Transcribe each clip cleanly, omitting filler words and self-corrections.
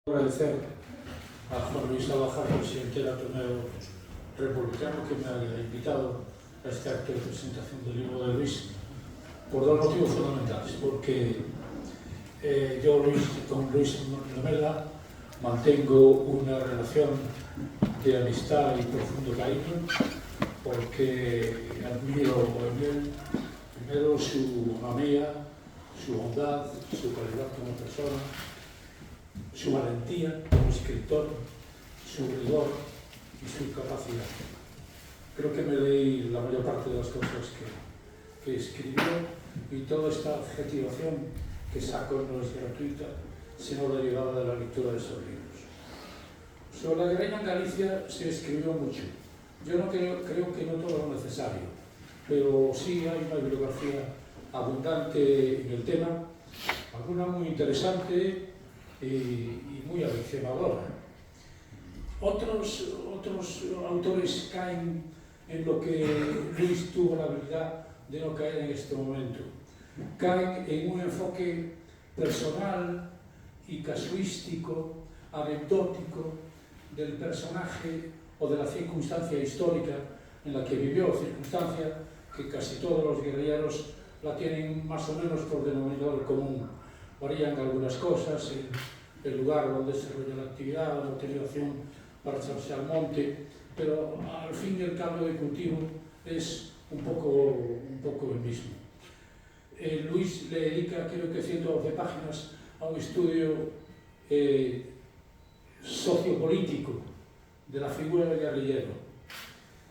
Agradecer a Juan Luis Abajada, presidente del Ateneo Republicano, que me haya invitado a este acto de presentación del libro de Luis por dos motivos fundamentales. Porque yo con Luis Lamerda mantengo una relación de amistad y profundo cariño, porque admiro en él primero su economía, su bondad, su calidad como persona, su valentía como escritor, su rigor y su capacidad. Creo que me leí la mayor parte de las cosas que escribió, y toda esta adjetivación que saco no es gratuita, sino derivada de la lectura de esos libros. Sobre la guerrilla en Galicia se escribió mucho. Yo no creo que no todo lo necesario, pero sí hay una bibliografía abundante en el tema, alguna muy interesante y muy aleccionadora. Otros autores caen en lo que Luis tuvo la habilidad de no caer en este momento. Caen en un enfoque personal y casuístico, anecdótico del personaje o de la circunstancia histórica en la que vivió, circunstancia que casi todos los guerrilleros la tienen más o menos por denominador común. Varían algunas cosas, el lugar donde se desarrolla la actividad, la motivación para echarse al monte, pero al fin y al cabo de cultivo es un poco el mismo. Luis le dedica, creo que 112 páginas a un estudio sociopolítico de la figura del guerrillero.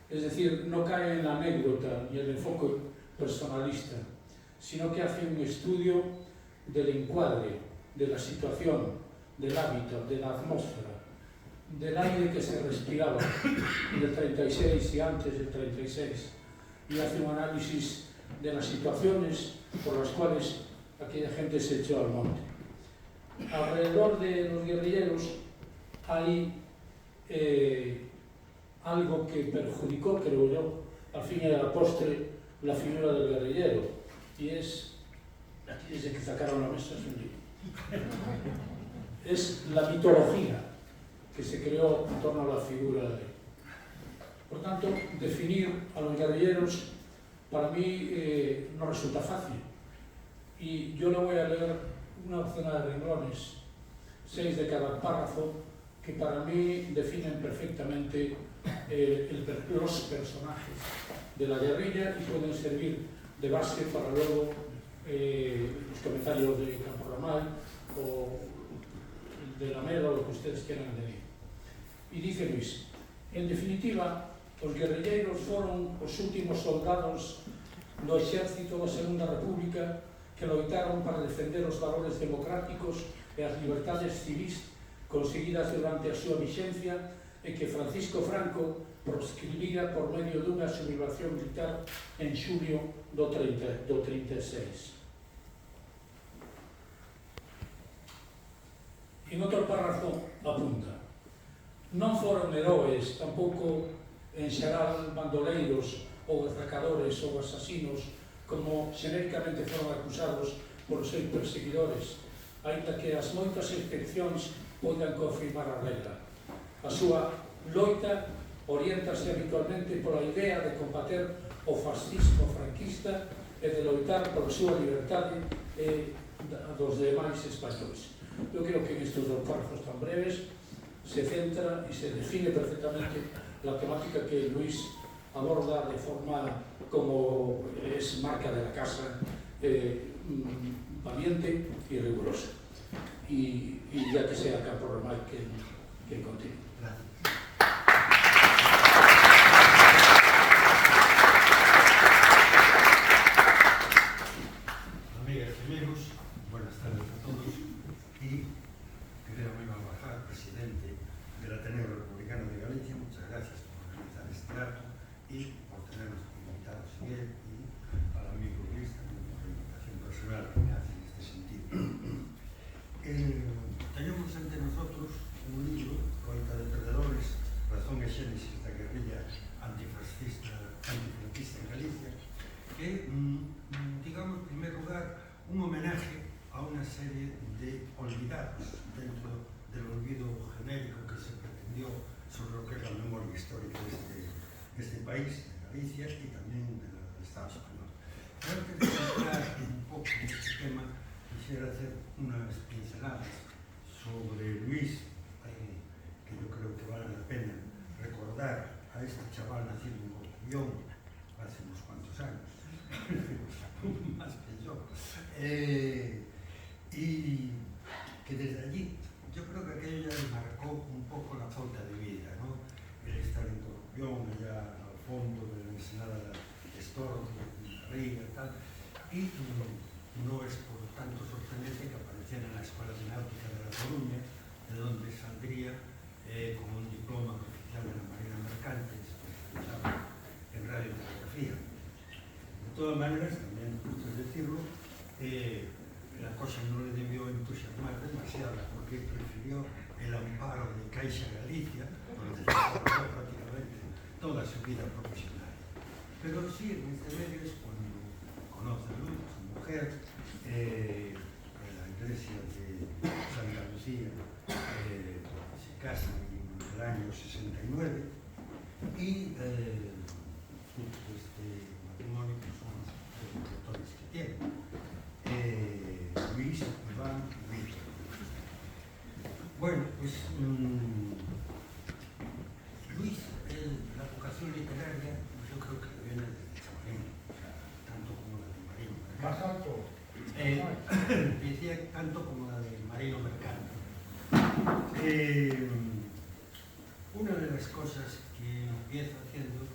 Es decir, no cae en la anécdota ni el enfoque personalista, sino que hace un estudio del encuadre, de la situación, del hábitat, de la atmósfera, del aire que se respiraba en el 36 y antes del 36, y hace un análisis de las situaciones por las cuales aquella gente se echó al monte. Alrededor de los guerrilleros hay algo que perjudicó, creo yo, al fin y a la postre, la figura del guerrillero, y es, aquí desde que sacaron la mesa es un lío, es la mitología que se creó en torno a la figura de él. Por tanto, definir a los guerrilleros para mí no resulta fácil, y yo le voy a leer una docena de renglones, 6 de cada párrafo, que para mí definen perfectamente los personajes de la guerrilla y pueden servir de base para luego los comentarios de Camporamay o de Lamerda o lo que ustedes quieran añadir. Y dice Luis: en definitiva, os guerrilleiros foron os últimos soldados do exército da Segunda República que loitaron para defender os valores democráticos e as libertades civis conseguidas durante a súa vixencia e que Francisco Franco proscribira por medio dunha sublevación militar en xulio do 36. En outro párrafo apunta: non foron heróis, tampouco en xeral bandoleiros ou atracadores ou asasinos, como xenéricamente foron acusados por seus perseguidores, aínda que as moitas excepcións poidan confirmar a regla. A súa loita oriéntase habitualmente pola idea de combater o fascismo franquista e de loitar pola súa liberdade e a dos demais españoles. Eu creo que en estes dos párrafos tan breves se centra e se define perfectamente la temática que Luis aborda de forma, como es marca de la casa, valiente y rigurosa. Y ya que sea Camporamay que continúe. Gracias. Amigas y amigos, buenas tardes a todos. Y querido amigo Abajada, presidente del Ateneo Republicano de Galicia, muchas gracias por organizar este acto y por tenernos como invitados en él, y al amigo Luis también por la invitación personal que me hace en este sentido. Tenemos ante nosotros un libro, Loita de Perdedores, razón e xénesis da guerrilla antifranquista en Galicia, que, digamos, en primer lugar, un homenaje a una serie de olvidados dentro del olvido genérico que se pretendió sobre lo que es la memoria histórica de este país, de Galicia y también del Estado español. Pero antes de entrar un poco en este tema, quisiera hacer unas pinceladas sobre Luis, que yo creo que vale la pena recordar a este chaval nacido en Corcubión hace unos cuantos años, más que yo, y que desde allí, yo creo que aquello ya le marcó un poco la pauta de vida, ¿no? El estar en Corcubión, allá al fondo de la ensenada de Estorro, de Riga y tal, y no es por tanto sorprendente que apareciera en la Escuela de Náutica de La Coruña, de donde saldría con un diploma oficial de la Marina Mercante, especializado en radiotelegrafía. De todas maneras, también justo decirlo, la cosa no le debió entusiasmar demasiado porque prefirió el amparo de Caixa Galicia, donde se desarrolló prácticamente toda su vida profesional. Pero sí, en este medio es cuando conoce a Luz, su mujer, en la iglesia de Santa Lucía, se casan en el año 69 y fruto de este matrimonio pues, son los doctores que tienen. Luis, Iván y Víctor. Bueno, pues Luis, la vocación literaria, yo creo que viene de Chamarino, o sea, tanto como la de Marino Mercante. Más alto. Decía tanto como la de Marino Mercante. Una de las cosas que empieza haciendo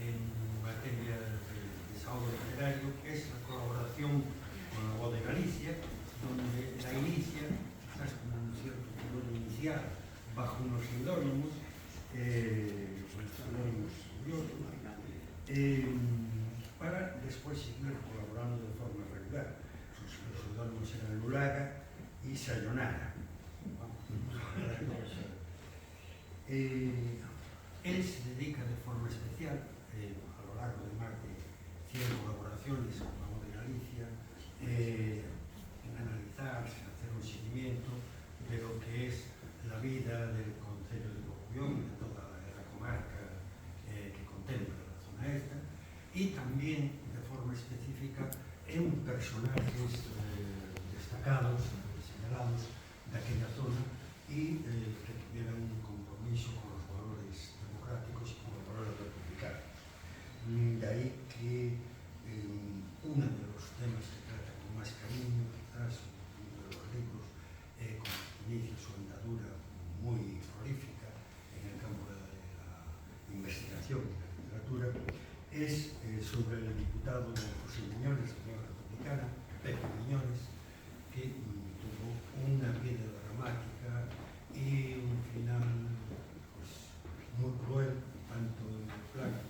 en materia de desahogo literario es la colaboración con la Voz de Galicia, donde la inicia, quizás con un cierto color inicial, bajo unos seudónimos, para después seguir colaborando de forma regular. Sus seudónimos eran Lulaga y Sayonara. Él se dedica de forma especial, a lo largo de más de 100 colaboraciones con la Voz de Galicia, en analizar, hacer un seguimiento de lo que es la vida del concello de Corcubión y de toda la comarca que contempla la zona esta, y también de forma específica en personajes destacados, señalados de aquella zona y que tuvieran un compromiso con los valores democráticos y con los valores republicanos. De ahí que uno de los temas que trata con más cariño, quizás uno de los libros con inicia su andadura muy prolífica en el campo de la investigación y la literatura, es sobre el diputado José Miñones, de la Unión Republicana, Pepe Miñones, que tuvo una vida dramática y un final pues, muy cruel, tanto en el plano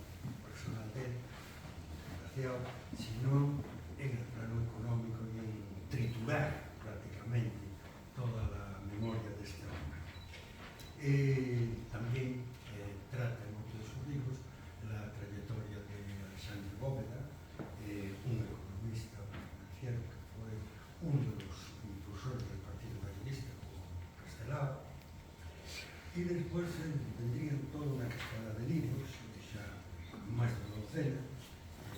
personal de él, desgraciado, sino en el plano económico y en triturar prácticamente toda la memoria de este hombre. También trata en otro de sus libros la trayectoria de Alexandre Bóveda, un economista financiero que fue uno de los impulsores del Partido Galleguista como Castelao, y después vendrían toda una cascada de libros, ya más de una docena: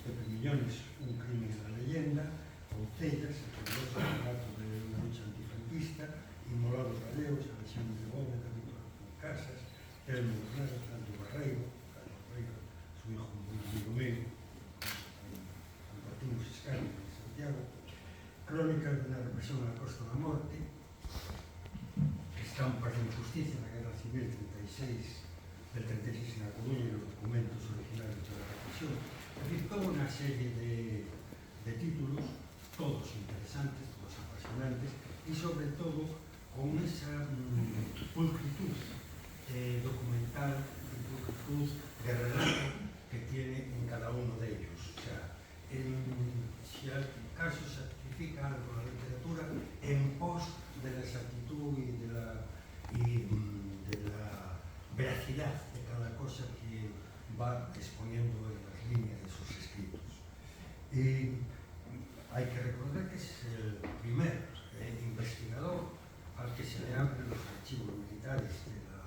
Pepe Miñones, Un crimen en la leyenda, Concellas, el poderoso relato de una lucha antifranquista, Inmolados Galeos, Alexandre Bóveda, Víctor Casas, Telmo Bernardo, Santo Barreiro, Carlos Barreiro, su hijo muy amigo mío, compartimos escaño en Santiago, Crónicas de una represión a la costa da morte, Estampas de injusticia en la Guerra Civil del 36 en La Coruña y los documentos originarios de la represión. Es decir, toda una serie de títulos, todos interesantes, todos apasionantes y sobre todo con esa pulcritud documental y pulcritud de relato que tiene en cada uno de ellos. O sea, si al caso se sacrifica algo la literatura en pos de la exactitud y de la veracidad de cada cosa que va exponiendo en las líneas de sus escritos. Hay que recordar que es el primer investigador al que se le abren los archivos militares de la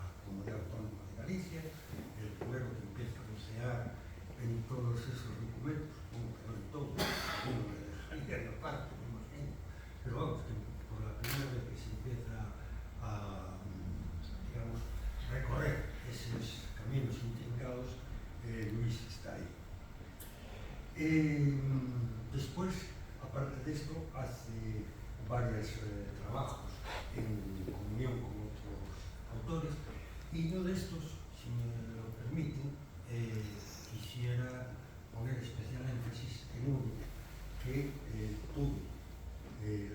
Y uno de estos, si me lo permiten, quisiera poner especial énfasis en uno que tuve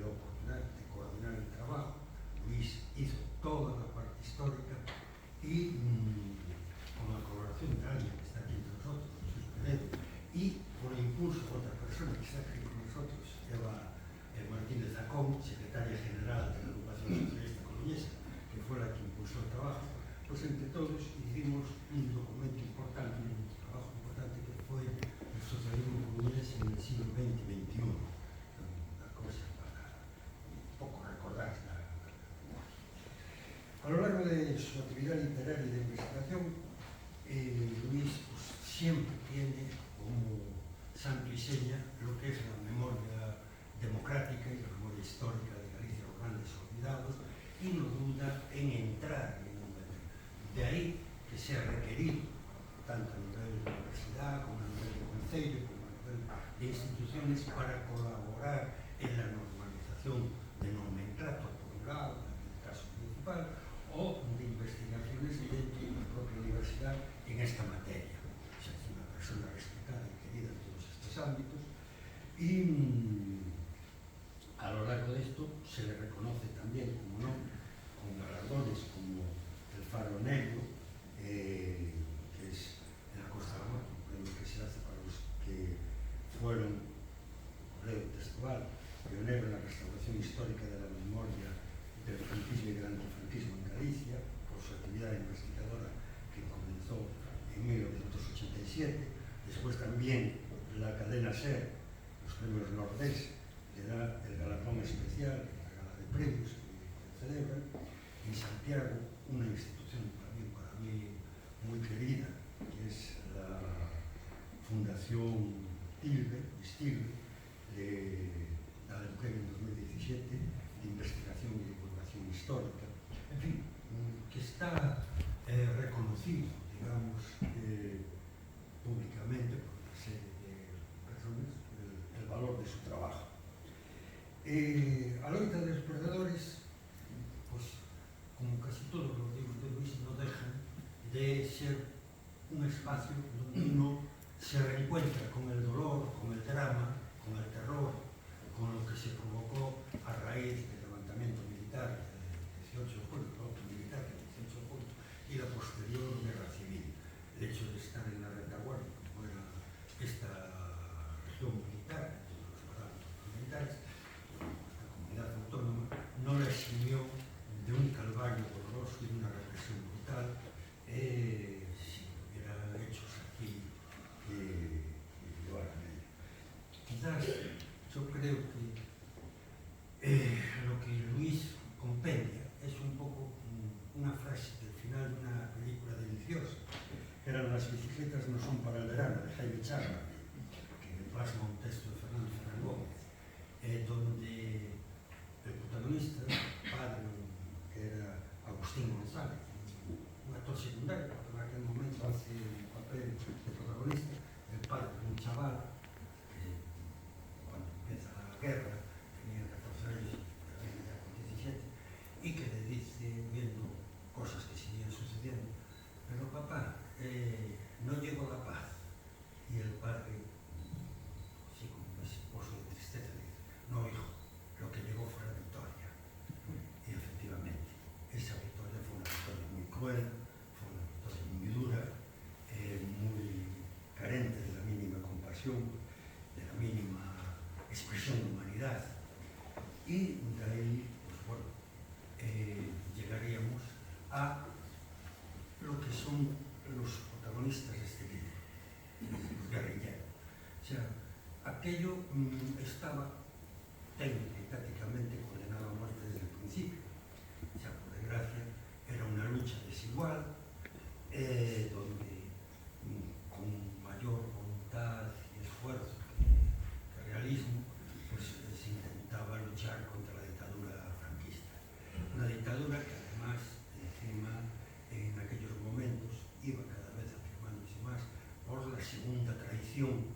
la oportunidad de coordinar el trabajo. Luis hizo toda la parte histórica y con la colaboración de alguien que está aquí entre nosotros, Jesús Peredo, y por el impulso de otra persona que está aquí con nosotros, Eva Martínez Zacón, secretaria general de la Agrupación Socialista Coruñesa, que fue la que impulsó el trabajo. Pues entre todos hicimos un documento importante, un trabajo importante que fue el socialismo coruñés en el siglo XX y XXI. Una cosa para un poco recordar. A lo largo de su actividad literaria y de investigación, Luis pues, siempre tiene como santo y seña lo que es la memoria democrática y la memoria histórica de Galicia, los grandes olvidados, y no duda en entrar en un medio. De ahí que sea requerido, tanto a nivel de universidad, como a nivel de concello, como a nivel de instituciones, para colaborar en la normalización de nomenclato, por un lado, en el caso municipal, o de investigaciones dentro de la propia universidad en esta materia. O sea, es una persona respetada y querida en todos estos ámbitos. Y a lo largo de esto se le reconoce también, como no, con galardones como el Faro Negro, que es en la Costa del Norte, un premio que se hace para los que fueron, leo textual, pionero en la restauración histórica de la memoria del franquismo y del antifranquismo en Galicia, por su actividad investigadora que comenzó en 1987. Después también la cadena SER, los premios Nordés, que da el galardón especial, la gala de premios que celebran. En Santiago, una institución para mí muy querida, que es la Fundación Tilbe, le da el premio en 2017 de investigación y divulgación histórica. En fin, que está reconocido, digamos, públicamente por una serie de personas el valor de su trabajo. A loita de los perdedores, pues, como casi todos los libros de Luis, no dejan de ser un espacio donde uno se reencuentra con el dolor, con el drama, con el terror, con lo que se provocó a raíz del levantamiento militar del 18 de julio, el golpe militar del 18 de julio, y la posterior guerra civil. El hecho de estar en la retaguardia, como era esta región militar, los parámetros militares, esta comunidad autónoma, no la eximió de un calvario doloroso y de una represión brutal, si hubiera hechos aquí que llevaran a ello. Quizás yo creo que lo que Luis compendia es un poco una frase del final de una película deliciosa, que eran Las bicicletas no son para el verano, de Jaime Charra, que plasma un texto de Fernando Ferran Gómez, donde el protagonista, padre, que era Agustín González, un actor secundario, porque en aquel momento hace el papel de protagonista, el padre de un chaval que cuando empieza la guerra tenía 14 años, tenía con 17, y que le dice, viendo cosas que seguían sucediendo, pero papá, no llegó la paz. Y el padre, así como ese pozo de tristeza, le dice, no hijo, lo que llegó fue la victoria. Y efectivamente, esa victoria fue una victoria muy cruel, fue una victoria muy dura, muy carente de la mínima compasión, de la mínima expresión de humanidad. Y de ahí, pues bueno, llegaríamos a lo que son los protagonistas de este libro, los guerrilleros. O sea, aquello estaba técnica y tácticamente condenado a muerte desde el principio. O sea, por desgracia, era una lucha desigual, donde con mayor voluntad y esfuerzo que realismo, pues se intentaba luchar contra la dictadura franquista. Una dictadura que además, encima, en aquellos momentos, iba cada vez afirmándose más por la segunda traición,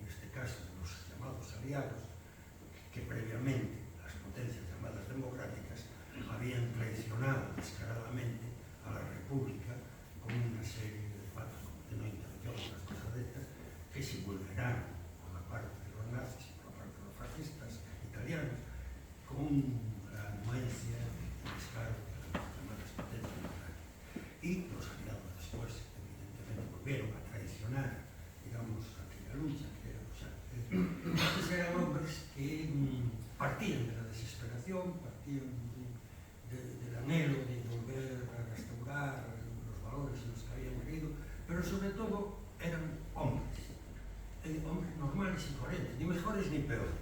en este caso de los llamados aliados, que previamente las potencias y los aliados después, evidentemente, volvieron a traicionar, digamos, aquella lucha, que era, o sea, estos eran hombres que partían de la desesperación, partían del anhelo de volver a restaurar los valores en los que habían creído, pero sobre todo eran hombres normales y coherentes, ni mejores ni peores.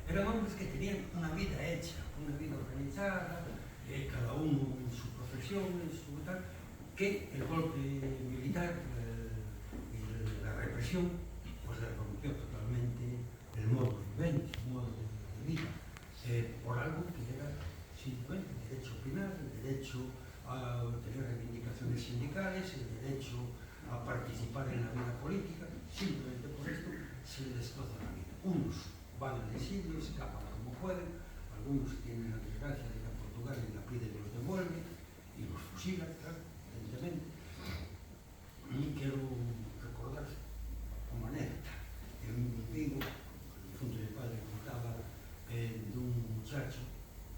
Eran hombres que tenían una vida hecha, una vida organizada, cada uno en su profesión, en su tal, que el golpe militar y la represión pues le rompió totalmente el modo vivendi, el modo de vida, por algo que era simplemente el derecho a opinar, el derecho a tener reivindicaciones sindicales, el derecho a participar en la vida política. Simplemente por esto se le destroza la vida. Unos van al exilio, escapan como pueden, algunos tienen la desgracia de ir a Portugal y la piden y los devuelven y los fusilan, claro, evidentemente. Y quiero recordar como anécdota en Vigo, el difunto de mi padre contaba de un muchacho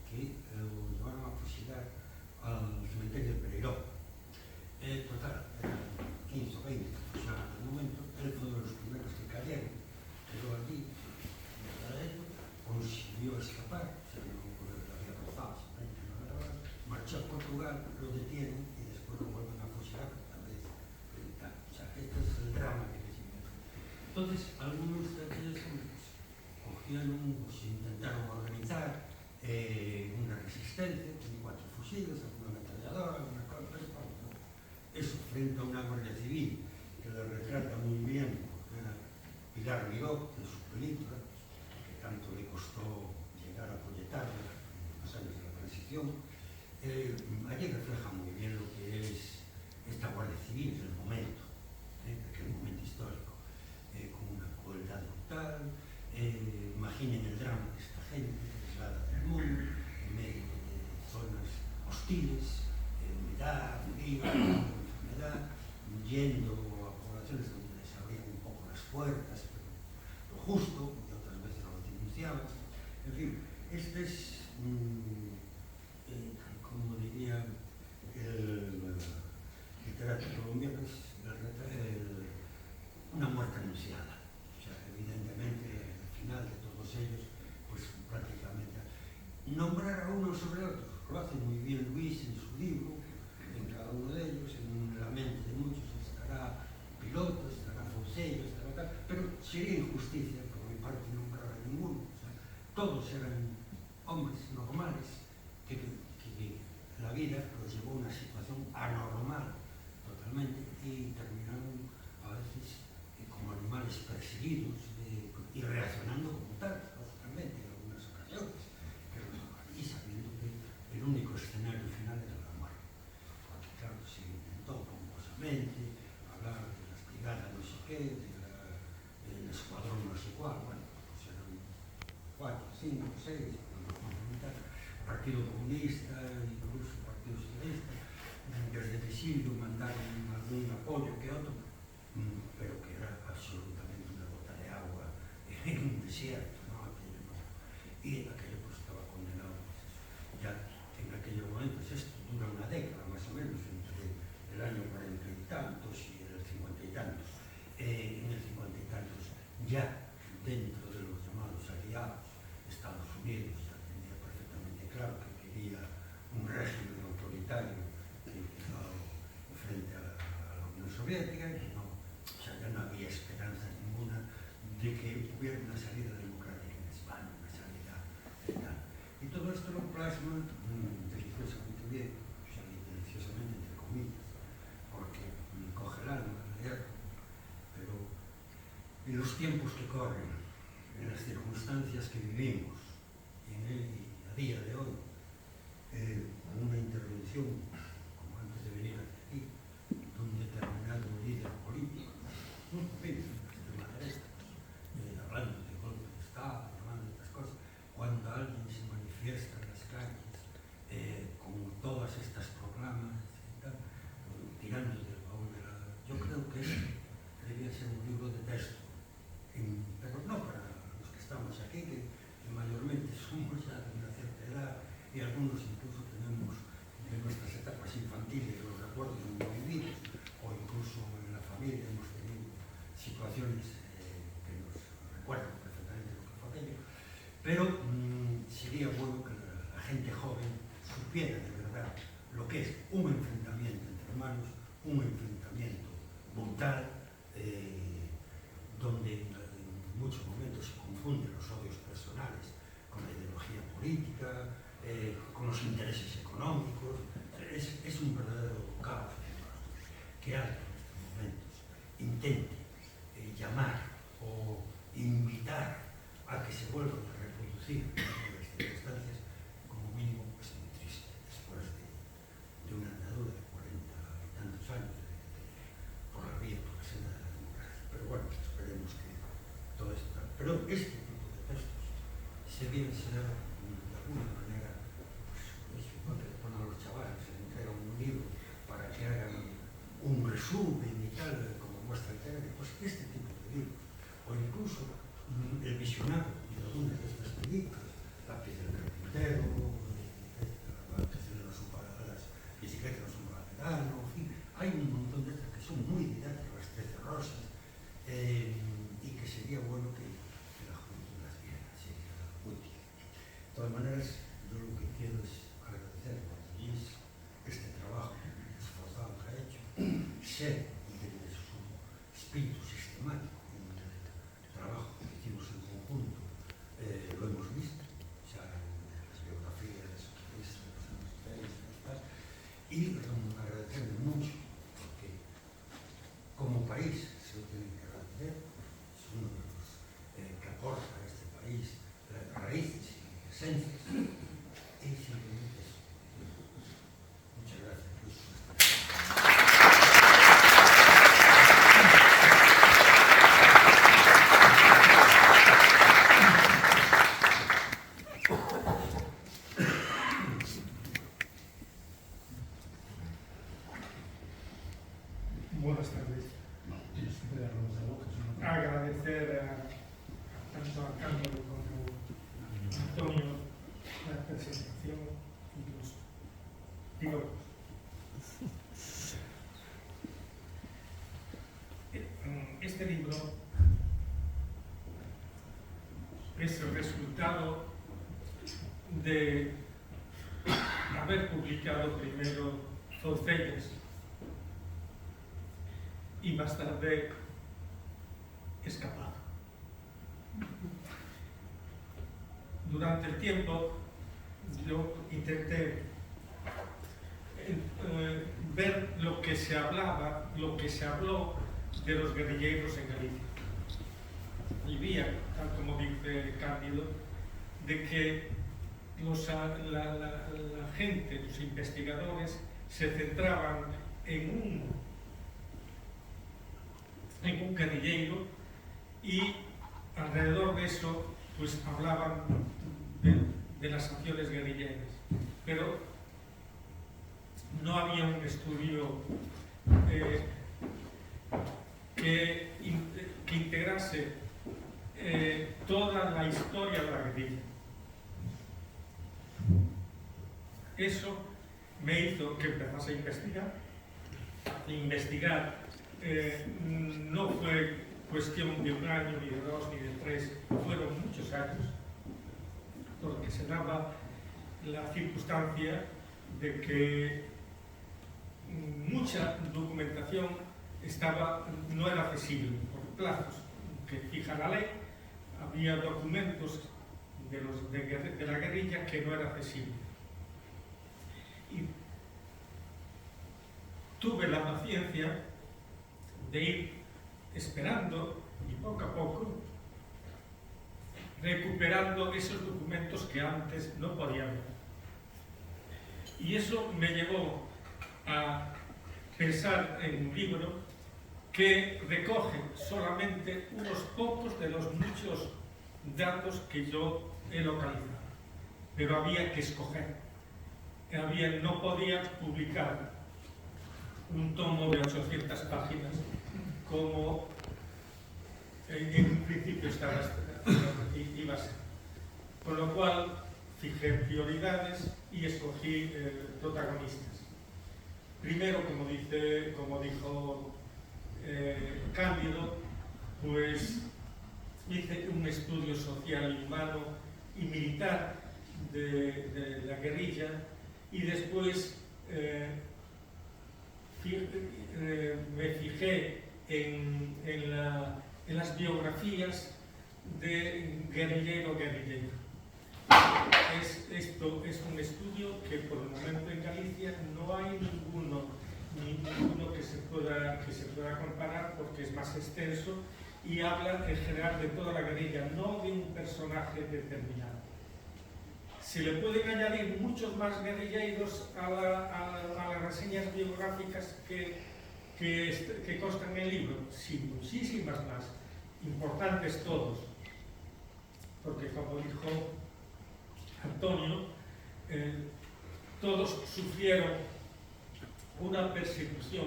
que lo llevaron a fusilar al cementerio de Pereiró. Total, eran 15 o 20 que fusilaron en aquel momento. Él fue de los primeros que cayeron, quedó allí, consiguió escapar, se lo había rozado, marchó a Portugal, lo detienen y después lo vuelven a fusilar otra vez. O sea, este es el drama que les viene. Entonces, algunos de aquellos hombres cogieron, se intentaron organizar una resistencia, con 4 fusiles, alguna ametralladora, alguna cosa, eso frente a una guardia civil que lo retrata muy bien, porque era Pilar Miró, de su película, que tanto le costó llegar a proyectarla en los años de la transición. Allí refleja muy bien lo que es esta Guardia Civil del momento, aquel momento histórico, con una crueldad brutal. Imaginen el drama de esta gente aislada del mundo, en medio de zonas hostiles, humedad, frío, enfermedad, yendo a poblaciones donde les abrían un poco las puertas, pero lo justo, y otras veces lo denunciaban. En fin, este es, como diría el literato colombiano, es una muerte anunciada. O sea, evidentemente, al final de todos ellos, pues prácticamente nombrar a uno sobre otros. Lo hace muy bien Luis en su libro, en cada uno de ellos, en la mente de muchos estará Piloto, estará Fonsello, estará tal, pero sería injusticia por mi parte nombrar a ninguno. O sea, todos eran hombres normales que la vida los llevó a una situación anormal totalmente y terminaron a veces como animales perseguidos y reaccionando como tal, lógicamente, en algunas ocasiones, pero y sabiendo que el único escenario final era la muerte. Porque claro, se intentó pomposamente hablar de las brigadas no sé qué, del escuadrón no sé cuál, bueno, pues eran 4, 5, 6, Partido Comunista, incluso Partido Socialista, desde el exilio mandaron algún apoyo que otro, pero que era absolutamente una gota de agua en un desierto, ¿no? Aquello no. Y aquello pues estaba condenado, pues, ya en aquellos momentos, esto dura una década más o menos, entre el año 40 y tantos y el 50 y tantos. En el 50 y tantos, ya dentro de los llamados aliados, Estados Unidos ya tenía perfectamente claro que quería un régimen autoritario frente a la Unión Soviética y no, o sea, ya no había esperanza ninguna de que hubiera una salida democrática en España, una salida tal. Y todo esto lo plasma deliciosamente bien, o sea, deliciosamente entre comillas, porque me coge el alma al leerlo, pero en los tiempos que corren, en las circunstancias que vivimos, y a día de hoy, una intervención, como antes de venir aquí, de un determinado líder político, extrema derecha, hablando de golpe de Estado, hablando de estas cosas, cuando alguien se manifiesta en las calles con todas estas proclamas y tal, tirando del baúl de la... Yo creo que debería ser un libro de texto, pero no para los que estamos aquí, que mayormente somos ya de una cierta edad y algunos incluso tenemos en nuestras etapas infantiles los recuerdos humanos un enfrentamiento brutal donde en muchos momentos se confunden los odios personales con la ideología política, con los intereses económicos. Es un verdadero caos que alguien en estos momentos intente llamar o invitar a que se vuelvan a reproducir las circunstancias, como mínimo es muy triste después de una andadura de 40 y tantos años por la vía, por la senda de la democracia. Pero bueno, esperemos que todo esto... Pero este tipo de textos se viene a ser de alguna manera, pues eso, ¿no? Que le ponen a los chavales, se les entrega un libro para que hagan un resumen y tal, como muestra el tema, pues este tipo de libros, o incluso el visionado de algunas de estas películas, La piel del carpintero, La canción de las bicicletas no son para verano, en fin, hay un montón de estas que son muy didácticas, Las 13 rosas, y que sería bueno que la juventud las viera, sería útil. De todas maneras, yo lo que quiero es agradecer a Luis este trabajo esforzado que ha hecho, sé que es un espíritu sistemático en el trabajo que hicimos en conjunto, lo hemos visto, ya en las biografías de los años y agradecerle mucho, porque como país se lo tienen que agradecer, es uno de los que aporta a este país las raíces y esencias, y simplemente eso. Muchas gracias, Luis. Buenas tardes. Agradecer tanto a Carlos como a Antonio la presentación y los diálogos. Este libro es el resultado de haber publicado primero Folcelles y más tarde escapado. Durante el tiempo yo intenté ver lo que se hablaba, lo que se habló de los guerrilleros en Galicia. Y vi, tal como dice Cándido, de que la gente, los investigadores, se centraban en un guerrillero y alrededor de eso pues hablaban de las acciones guerrilleras, pero no había un estudio que integrase toda la historia de la guerrilla. Eso me hizo que empezase a investigar. No fue cuestión de un año, ni de dos, ni de tres, fueron muchos años, porque se daba la circunstancia de que mucha documentación no era accesible por plazos que fija la ley. Había documentos de la guerrilla que no era accesible. Y tuve la paciencia de ir esperando y poco a poco recuperando esos documentos que antes no podía ver. Y eso me llevó a pensar en un libro que recoge solamente unos pocos de los muchos datos que yo he localizado. Pero había que escoger. No podía publicar un tomo de 800 páginas como en un principio iba a ser. Con lo cual fijé prioridades y escogí protagonistas. Primero, como dijo Cándido, pues hice un estudio social y humano y militar de la guerrilla, y después me fijé en las biografías de guerrillero. Esto es un estudio que por el momento en Galicia no hay ninguno que se pueda comparar, porque es más extenso y habla en general de toda la guerrilla, no de un personaje determinado. Se le pueden añadir muchos más guerrilleros a las reseñas biográficas que constan en el libro, sí, muchísimas más, importantes todos, porque como dijo Antonio, todos sufrieron una persecución,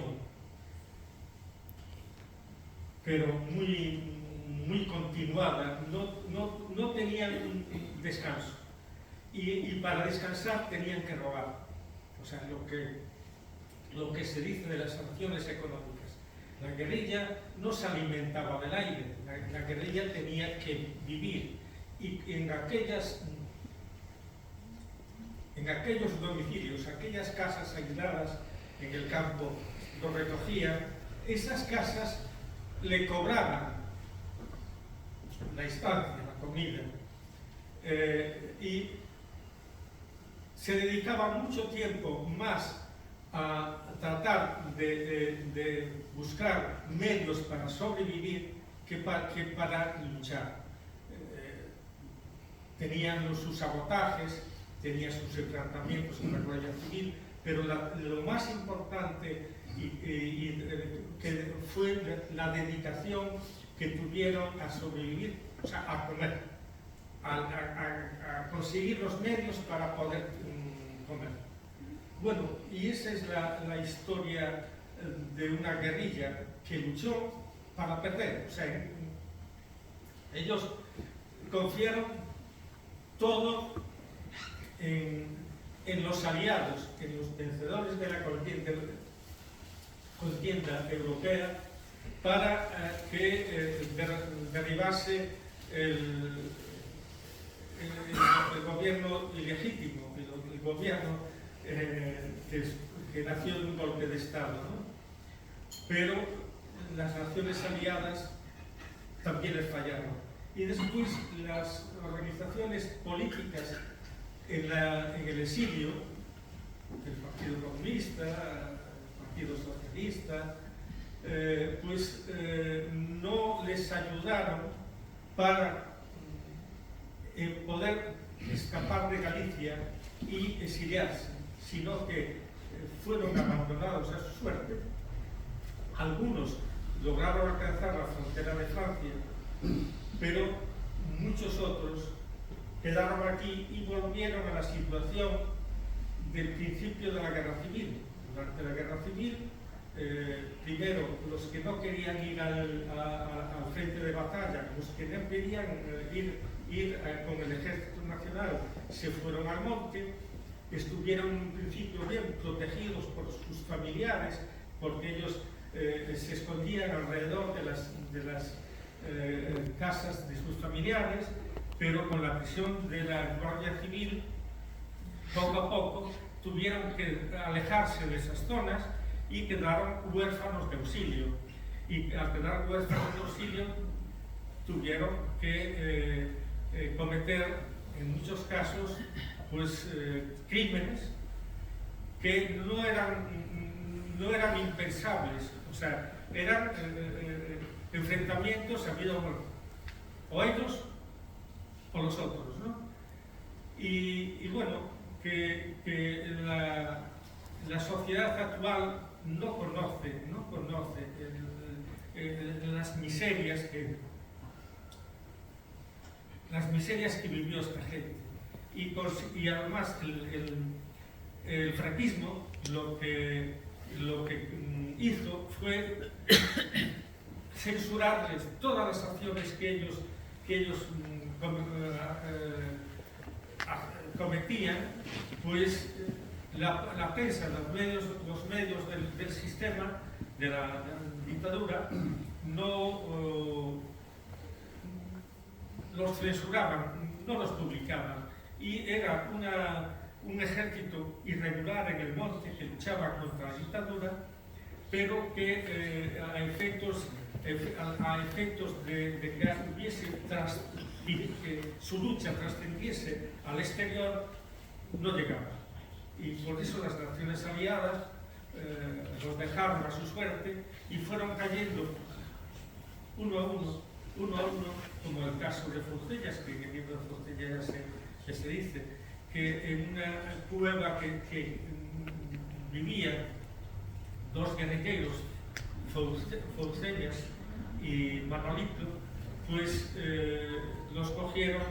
pero muy continuada, no tenían un descanso, y para descansar tenían que robar, o sea, lo que se dice de las sanciones económicas. La guerrilla no se alimentaba del aire, la guerrilla tenía que vivir, y en aquellos domicilios, aquellas casas aisladas en el campo, lo recogían, esas casas le cobraban la estancia, la comida, y se dedicaba mucho tiempo más a tratar de buscar medios para sobrevivir que para luchar. Tenían sus sabotajes, tenían sus enfrentamientos con la Guardia Civil, pero lo más importante que fue la dedicación que tuvieron a sobrevivir, o sea, a comer, a conseguir los medios para poder comer. Bueno, y esa es la historia de una guerrilla que luchó para perder. O sea, ellos confiaron todo en los aliados, en los vencedores de la contienda europea, para que derribase el gobierno ilegítimo, el gobierno que nació de un golpe de Estado, ¿no? Pero las naciones aliadas también les fallaron. Y después las organizaciones políticas en el exilio, el Partido Comunista, el Partido Socialista, no les ayudaron para poder escapar de Galicia y exiliarse, sino que fueron abandonados a su suerte. Algunos lograron alcanzar la frontera de Francia, pero muchos otros quedaron aquí y volvieron a la situación del principio de la Guerra Civil. Durante la Guerra Civil, primero los que no querían ir al frente de batalla, los que no querían ir con el Ejército Nacional, se fueron al monte, estuvieron en un principio bien protegidos por sus familiares, porque ellos se escondían alrededor de las casas de sus familiares, pero con la presión de la Guardia Civil, poco a poco tuvieron que alejarse de esas zonas y quedaron huérfanos de auxilio. Y al quedar huérfanos de auxilio, tuvieron que cometer, en muchos casos, crímenes que no eran impensables. O sea, eran enfrentamientos a vida o muerte, o ellos o los otros, ¿no? Y bueno, que la sociedad actual no conoce las miserias que vivió esta gente. Y además el franquismo lo que hizo fue censurarles todas las acciones que ellos cometían, pues la prensa, los medios del sistema de la dictadura no los censuraban, no los publicaban, y era un ejército irregular en el monte que luchaba contra la dictadura, pero que a efectos de que hubiese que su lucha trascendiese al exterior, no llegaba. Y por eso las naciones aliadas los dejaron a su suerte y fueron cayendo uno a uno, como el caso de Forcellas, que en el libro de Forcellas ya se dice, que en una cueva que vivían dos guerrilleros, Forcellas y Manolito, pues los cogieron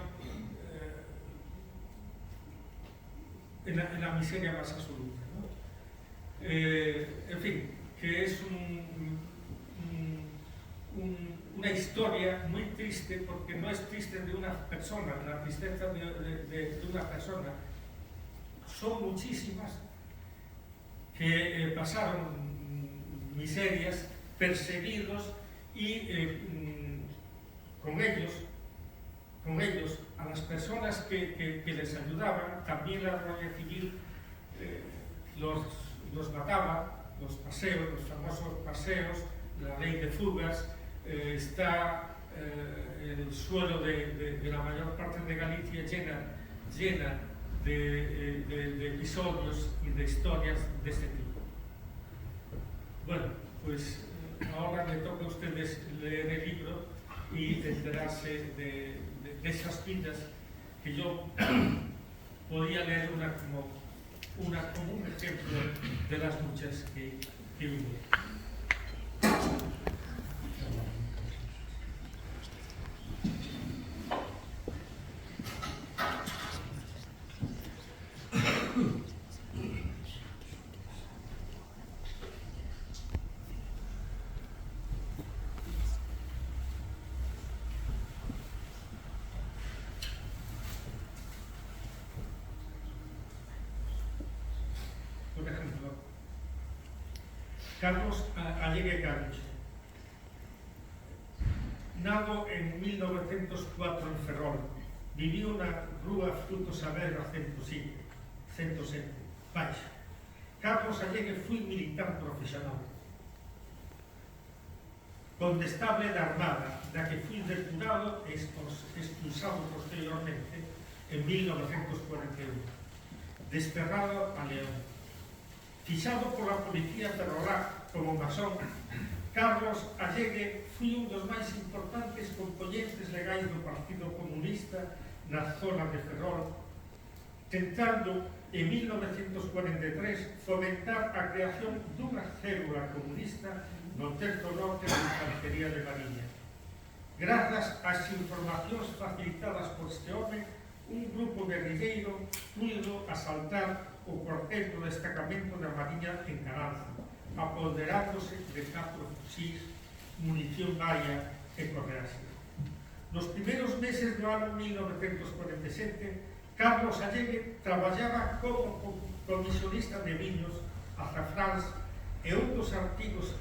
en la miseria más absoluta, ¿no? En fin, que es una historia muy triste, porque no es triste de una persona, la tristeza de una persona. Son muchísimas que pasaron miserias, perseguidos, y con ellos, a las personas que les ayudaban, también la Guardia Civil los mataba, los paseos, los famosos paseos, la ley de fugas, está el suelo de la mayor parte de Galicia llena de episodios y de historias de este tipo. Bueno, pues ahora le toca a ustedes leer el libro y enterarse de esas vidas que yo podía leer como un ejemplo de las muchas que hubo. Por ejemplo, Carlos Allegue Garniche. Nado en 1904 en Ferrol. Viviu na rúa Fruto Saber a 107, Baixa. Carlos Allegue foi militar profesional, condestable da Armada, da que foi depurado e expulsado posteriormente en 1941. Desterrado a León. Fichado pola policía ferrolá como masón, Carlos Allegue foi un dos máis importantes compoñentes legais do Partido Comunista na zona de Ferrol, tentando en 1943 fomentar a creación dunha célula comunista no terzo norte da Infantería de Mariña. Grazas ás informacións facilitadas por este home, un grupo guerrilleiro puido asaltar o cuartel do destacamento da Mariña en Caranza, apoderándose de 4 fusis, munición varia e correaxe. Nos primeiros meses do ano 1947, Carlos Allegue traballaba como comisionista de viños, azafráns e outros artigos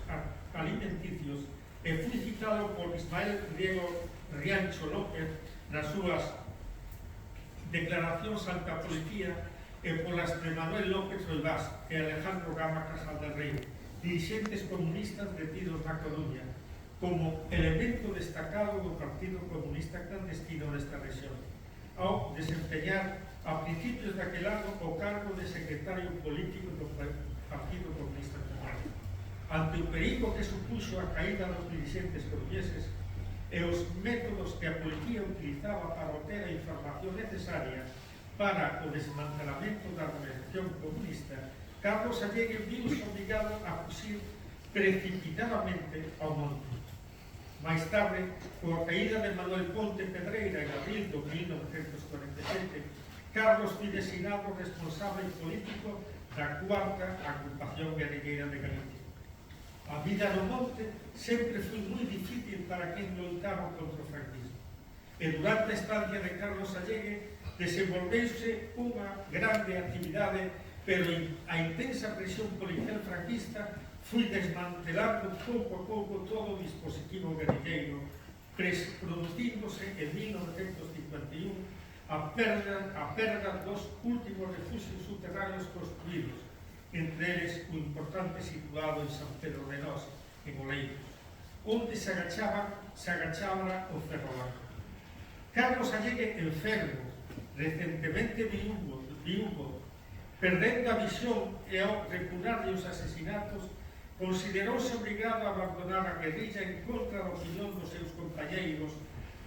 alimenticios, e foi citado por Ismael Diego Riancho López nas súas declaracións ante a policía e polas de Manuel López Roibás e Alejandro Gama Casal del Rey, dirixentes comunistas detidos na Coruña, como elemento destacado do Partido Comunista clandestino desta rexión, ao desempeñar a principios daquel ano o cargo de secretario político do Partido Comunista Cubano. Ante o perigo que supuxo a caída dos dirixentes coruñeses e os métodos que a policía utilizaba para obter a información necesaria para o desmantelamento da organización comunista, Carlos Allegue viu-se obrigado a fuxir precipitadamente ao monte. Mais tarde, coa caída de Manuel Ponte Pedreira en abril de 1947, Carlos foi designado responsable político da cuarta agrupación guerrilleira de Galicia. A vida no monte sempre foi moi difícil para quen loitaba contra o franquismo. E durante a estancia de Carlos Allegue desenvolveuse unha grande actividade, pero a intensa presión policial franquista foi desmantelando pouco a pouco todo o dispositivo guerrilleiro, producíndose en 1951 a perda dos últimos refugios subterráneos construídos entre eles o importante situado en San Pedro de Nós, en Oleiros, onde se agachaba o ferrolar. Carlos Allegue, enfermo, recentemente viúvo, perdendo a visión e ao recurarlle os asesinatos, considerouse obrigado a abandonar a guerrilla en contra da opinión dos seus compañeiros,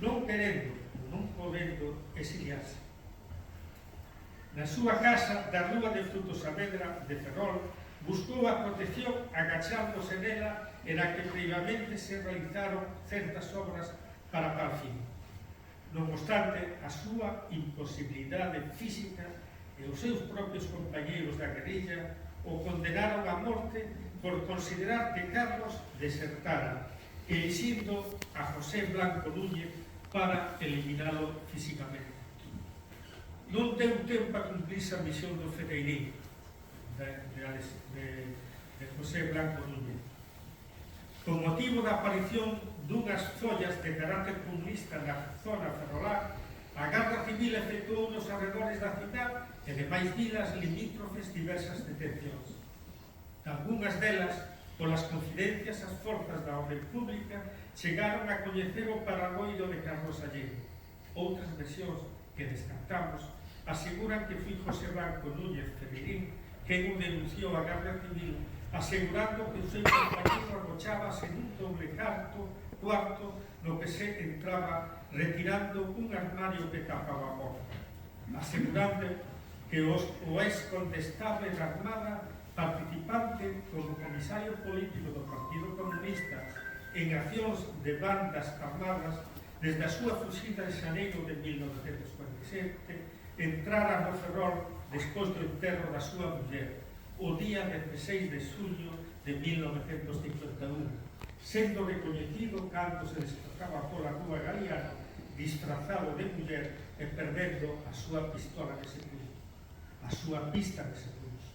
non querendo, non podendo exiliarse. Na súa casa da Rúa de Frutos Saavedra de Ferrol, buscou a protección agachándose nela e na que previamente se realizaron certas obras para tal fin. Non obstante, a súa imposibilidade física e os seus propios compañeiros da guerrilla o condenaron a morte por considerar que Carlos desertara, elixindo a José Blanco Núñez para eliminalo físicamente. Non deu tempo a cumplirse a misión do Fedeirín de José Blanco Núñez. Con motivo da aparición dunhas follas de carácter comunista na zona ferrolar, a Garda Civil efectuou nos arredores da cidade e demais vilas limítrofes diversas detencións. Algúnas delas, polas confidencias as forzas da orden pública, chegaron a coñecer o paragoiro de Carlos Allegue. Outras versións que descartamos aseguran que foi José Blanco Núñez Fedeirín quen o denunciou a Garda Civil, asegurando que o seu compañero agochábase nun doble cuarto no que se entraba retirando un armario que tapaba a porta, asegurando que o ex-condestable da Armada, participante como comisario político do Partido Comunista en accións de bandas armadas desde a súa fuxida en xaneiro de 1947, entrara no Ferrol despois do enterro da súa muller, o día 16 de xullo de 1951, sendo recoñecido cando se desplazaba pola rúa Galiano disfrazado de muller e perdendo a súa pistola que se puso, a súa pista que se puso.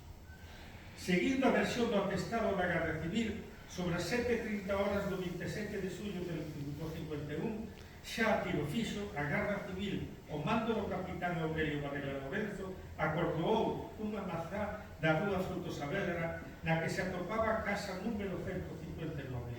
Seguindo a versión do atestado da Garda Civil, sobre as 7:30 horas do 27 de xullo del 51, xa a tiro fixo, a Garda Civil, o mando do capitán Aurelio Varela Lorenzo, acordou unha mazá da Rúa Frutos Saavedra na que se atopaba a casa número 159.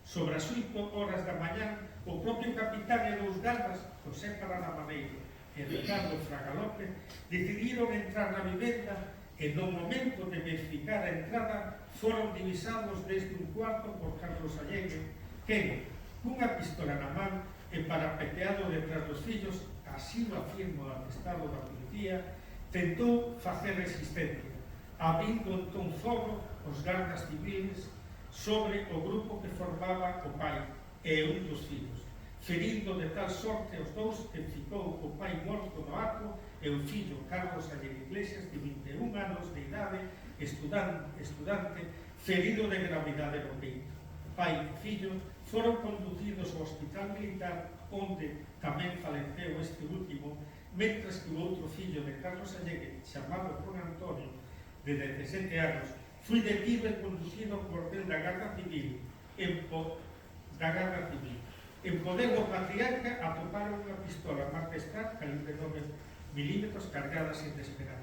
Sobre as 8 horas da mañá, o propio capitán e dous gardas, José Paradamaneiro e Ricardo Fraga López, decidiron entrar na vivenda e no momento de verificar a entrada foron divisados desde un cuarto por Carlos Allegue, que, cunha pistola na man e parapeteado detrás dos fillos, así o afirma o atestado da policía, tentou facer resistencia, abrindo entón fogo os gardas civiles sobre o grupo que formaba o pai e un dos fillos, ferindo de tal sorte os dous que ficou o pai morto no acto e o fillo Carlos Allegue Iglesias, de 21 anos de idade, estudante, ferido de gravidade no peito. Pai e fillo foron conducidos ao hospital militar, onde tamén faleceu este último, mentras que o outro fillo de Carlos Allegue, chamado Juan Antonio, de 17 anos, foi detido e conducido por orden da Garda Civil. En poder do patriarca atoparon unha pistola marca Scar calibre 9 milímetros cargada sin despegar.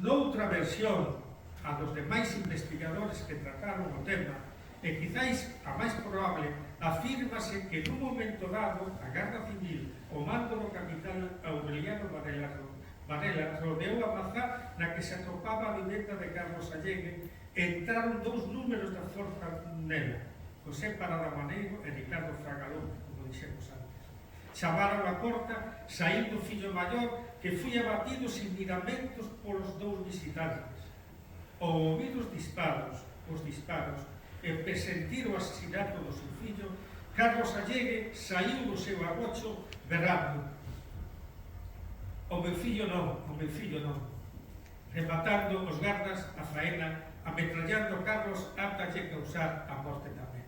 Noutra versión, a dos demais investigadores que trataron o tema, e quizáis a máis probable, afírmase que nun momento dado a Garda Civil, o mando do capitán Aureliano Varela rodeou a mazá na que se atopaba a vivenda de Carlos Allegue, entraron dous números da forza nela, José Paradamaneiro e Ricardo Fraga López, como dixemos antes. Chamaron a porta, saindo o fillo maior, que foi abatido sin miramentos polos dous visitantes. Ao ouvir os disparos, e presentir o asesinato do seu fillo, Carlos Allegue saiu do seu agocho berrando: o meu fillo non, rematando os gardas a faena, ametrallando Carlos ata lle causar a morte tamén.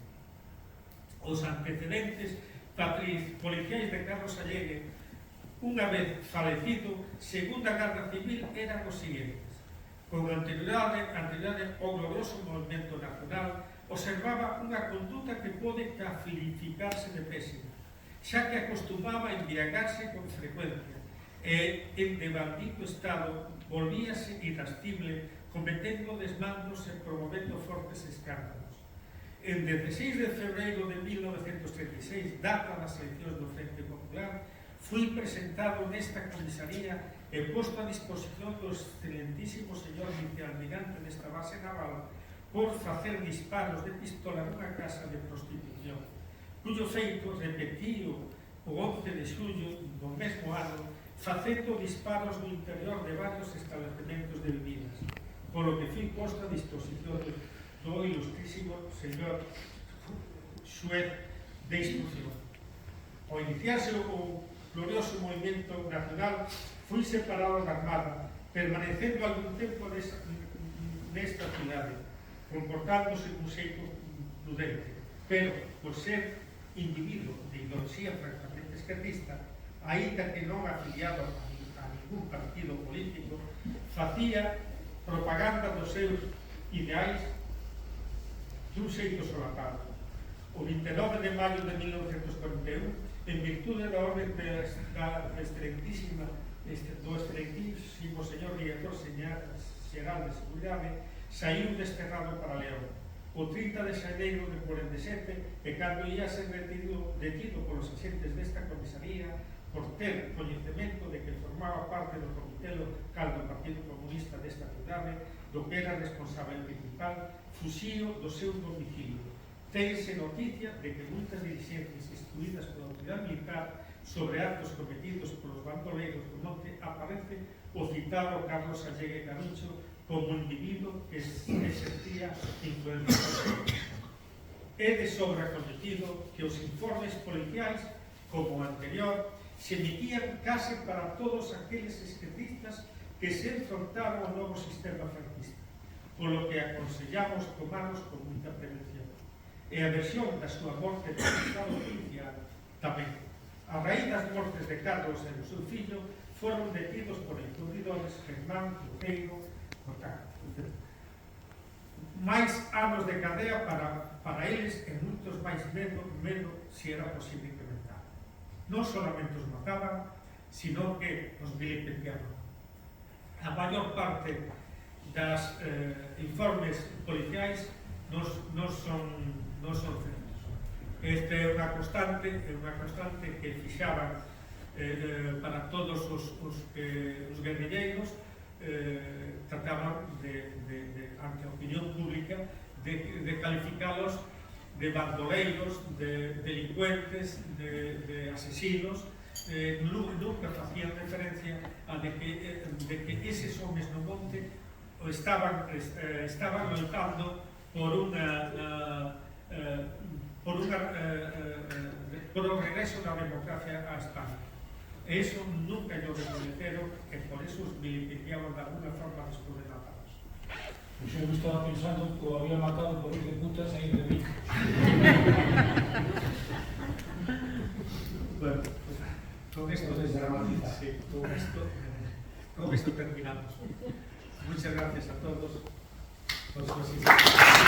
Os antecedentes policiais de Carlos Allegue, unha vez falecido, segundo a Garda Civil, eran os seguintes: con anterioridade ao glorioso movimento nacional, observaba unha conduta que pode calificarse de pésima, xa que acostumaba a embriagarse con frecuencia e, en devandito estado, volvíase irascible cometendo desmandos e promovendo fortes escándalos. En 16 de febreiro de 1936, data das eleccións do Frente Popular, fui presentado nesta comisaría e posto a disposición do excelentísimo señor vicealmirante desta base naval por facer disparos de pistola nunha casa de prostitución, cuyo feito repetío o 11 de xullo do mesmo ano, facendo disparos no interior de varios establecementos de bebidas, polo que fui posto a disposición do ilustrísimo señor xuez de instrucción. Ao iniciarse o glorioso movimento nacional, fui separado da Armada, permanecendo algún tempo nesta cidade, comportándose cun xeito prudente, pero, por ser individuo de ideoloxía francamente esquerdista, aínda que non afiliado a ningún partido político, facía propaganda dos seus ideais dun xeito solapado. O 29 de maio de 1941, en virtude da orden do excelentísimo señor director xeral de Seguridade, saiu desterrado para León. O 30 de xaneiro de 47, e cando ia ser detido polos agentes desta comisaría por ter coñecemento de que formaba parte do comité local do Partido Comunista desta cidade, do que era responsable principal, fuxío do seu domicilio. Tense noticia de que moitas dirixentes instruídas pola autoridade militar sobre actos cometidos polos bandoleiros do monte aparece o citado Carlos Allegue Garucho como individuo que exercía influencia. É de sobra coñecido que os informes policiais, como o anterior, se emitían case para todos aqueles esquerdistas que se enfrontaron ao novo sistema franquista, polo que aconsellamos tomarnos con moita prevención. E a versión da súa morte do Estado policial tamén. A raíz das mortes de Carlos e do seu fillo foron detidos por encubridores Germán, Luqueiro, Cortán. Máis anos de cadea para eles e moitos máis medo se era posible incrementar. Non solamente os mataban, sino que os vilipendiaban. A maior parte das informes policiais non son certos. Esta é unha constante que fixaban para todos os guerrilleiros, trataban ante a opinión pública de calificalos de bandoleiros, de delincuentes, de asesinos. Nunca facían referencia a de que eses homes no monte estaban loitando por o regreso da democracia a España. E iso nunca yo recoñeceron e por eso os vilipendiaban de alguna forma despois de matados. O xeo estaba pensando que o había matado por ir de putas e ir de bico. Bueno, con esto desdramatiza. Sí, con esto terminamos. Muchas gracias a todos por su asistencia.